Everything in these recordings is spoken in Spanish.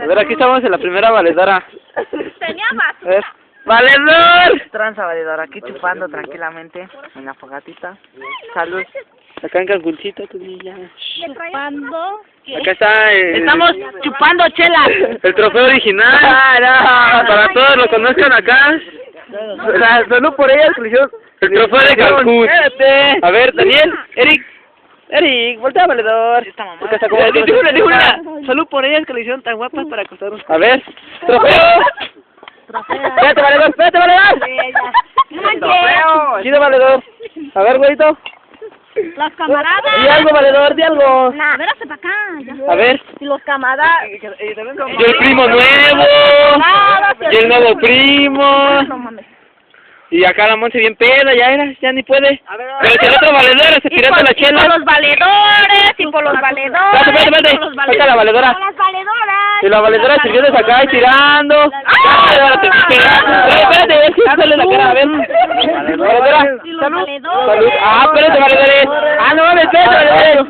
A ver, aquí estamos en la primera valedora. Tenía más. A ver. ¡Valedor! Tranza, valedor, aquí chupando tranquilamente en la fogatita. Salud. Acá en Cancuncito, tu niña. Chupando. Acá está Estamos chupando chela. el trofeo original. Para todos los que conozcan acá. Salud por ellas, El trofeo de Cancún. Espérate. A ver, Daniel, Eric, voltea, valedor. Esta mamá. Porque se acabó de Digo, salud por ellas que le hicieron tan guapas para acostarnos. A ver, trofeo. Espérate, valedor, espérate, valedor. Chido, valedor. A ver, güeyito. Los camaradas. Di algo, valedor, di algo. A ver, hasta para acá. A ver. Y los camaradas. Y el primo nuevo. Y el nuevo primo. No mames. Y acá la Monse bien peda, ya ni puede. Pero si el otro valedor se pirata la chela. Y por los valedores, y por los valedores. Espérate. Saca la valedora. Por las valedoras. Y la valedora sirvió de acá y tirando. Espérate, es que sale la cara, a ver. Valedora. Y los Salud. valedores. Salud. Espérate, valedores. No mames, espérate, valedores.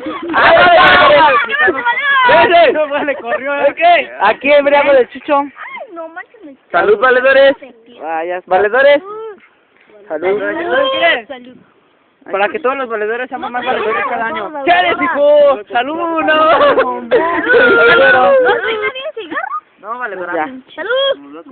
Espérate. No, le corrió. ¿Qué? Aquí embriago del chucho. Ay, no manches. Salud, valedores. Valedores. Salud. Salud. Para que todos los valedores seamos más valedores cada año. ¡Chales, hijo! ¡Salud, no! ¿No trae nadie cigarro? No, valedora. Salud.